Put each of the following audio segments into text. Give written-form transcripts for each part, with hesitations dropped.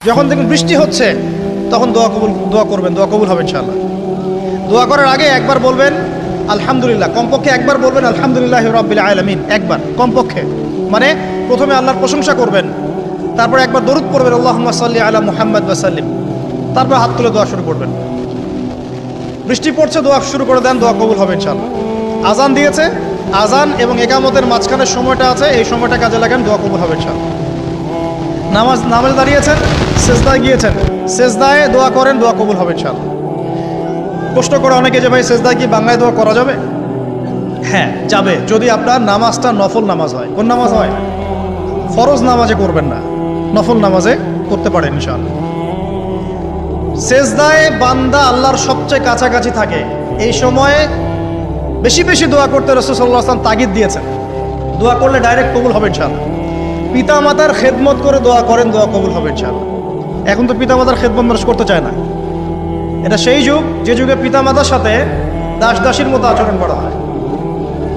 যখন দেখুন বৃষ্টি হচ্ছে তখন দোয়া করবেন, দোয়া কবুল হবে ইনশাআল্লাহ। দোয়া করার আগে একবার বলবেন আলহামদুলিল্লাহ, কমপক্ষে একবার বলবেন আলহামদুলিল্লাহি রাব্বিল আলামিন, একবার কমপক্ষে। মানে প্রথমে আল্লাহর প্রশংসা করবেন, তারপর একবার দরুদ পড়বেন আল্লাহুম্মা সাল্লি আলা মুহাম্মাদ ওয়া সাল্লিম, তারপর হাত তুলে দোয়া শুরু করবেন। বৃষ্টি পড়ছে, দোয়া শুরু করে দেন, দোয়া কবুল হবে ইনশাআল্লাহ। আজান দিয়েছে, আজান এবং একামতের মাঝখানের সময়টা আছে, এই সময়টা কাজে লাগান, দোয়া কবুল হবে ইনশাআল্লাহ। নামাজ দাঁড়িয়েছেন, সেজদায় গিয়েছেন, সেজদায় দোয়া করেন, দোয়া কবুল হবে ইনশাআল্লাহ। প্রশ্ন করে অনেকে যে ভাই সেজদায় কি বাংলায় দোয়া করা যাবে? হ্যাঁ যাবে, যদি আপনার নামাজটা নফল নামাজ হয়। কোন নামাজ হয়? ফরজ নামাজে করবেন না, নফল নামাজে করতে পারেন ইনশাআল্লাহ। সেজদায় বান্দা আল্লাহর সবচেয়ে কাছাকাছি থাকে, এই সময়ে বেশি বেশি দোয়া করতে রাসূল সাল্লাল্লাহু আলাইহি ওয়াসাল্লাম তাগিদ দিয়েছেন। দোয়া করলে ডাইরেক্ট কবুল হবে ইনশাআল্লাহ। পিতা মাতার খেদমত করে দোয়া করেন, দোয়া কবুল হবে ইনশাআল্লাহ। এখন তো পিতা মাতার খেদমত মানুষ করতে চায় না। এটা সেই যুগ যে যুগে পিতা মাতার সাথে দাস দাসীর মতো আচরণ করা হয়।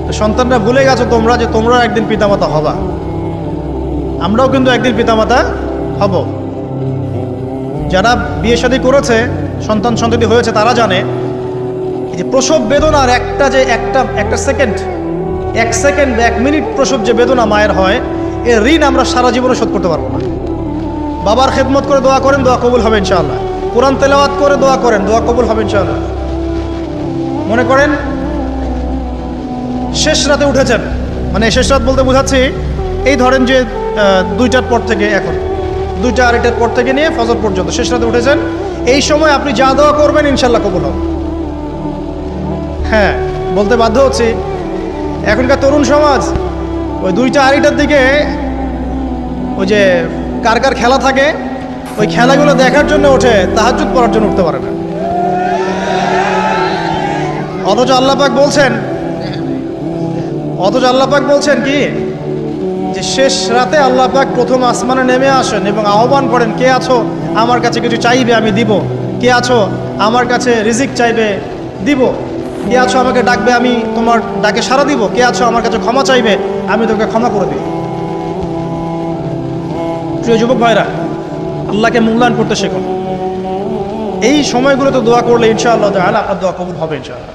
তো সন্তানরা ভুলে গেছো তোমরা যে তোমরা একদিন পিতা মাতা হবা। আমরাও কিন্তু একদিন পিতা মাতা হব। যারা বিয়ে শাদী করেছে, সন্তান সন্ততি হয়েছে, তারা জানে যে প্রসব বেদনার একটা সেকেন্ড, এক মিনিট প্রসব যে বেদনা মায়ের হয়, এর ঋণ আমরা সারা জীবনে শোধ করতে পারবো না। বাবার খেদমত করে দোয়া করেন, দোয়া কবুল হবে ইনশাআল্লাহ। কোরআন তেলাওয়াত করে দোয়া করেন, দোয়া কবুল হবে ইনশাআল্লাহ। মনে করেন শেষ রাতে উঠেছেন, মানে শেষ রাত বলতে বোঝাচ্ছি এই ধরেন যে 2টার পর থেকে, এখন 2টা 2:30টার পর থেকে নিয়ে ফজর পর্যন্ত শেষ রাতে উঠেছেন, এই সময় আপনি যা দোয়া করবেন ইনশাআল্লাহ কবুল হবে। হ্যাঁ বলতে বাধ্য হচ্ছি, এখনকার তরুণ সমাজ ওই 2টা 2:30টার দিকে ওই যে কার কার খেলা থাকে, ওই খেলাগুলো দেখার জন্য ওঠে, তাহাজ্জুদ পড়ার জন্য উঠতে পারে না। অথচ আল্লাহ পাক বলছেন কি যে শেষ রাতে আল্লাহ পাক প্রথম আসমানে নেমে আসেন এবং আহ্বান করেন, কে আছো আমার কাছে কিছু চাইবে আমি দিব, কে আছো আমার কাছে রিজিক চাইবে দিব, কে আছো আমাকে ডাকবে আমি তোমার ডাকে সাড়া দিব, কে আছো আমার কাছে ক্ষমা চাইবে আমি তোকে ক্ষমা করে দিব। প্রিয় যুবক ভাইরা, আল্লাহকে মূল্যায়ন করতে শেখুন। এই সময়গুলোতে দোয়া করলে ইনশাআল্লাহ তাআলা আপনার দোয়া কবুল হবে ইনশাআল্লাহ।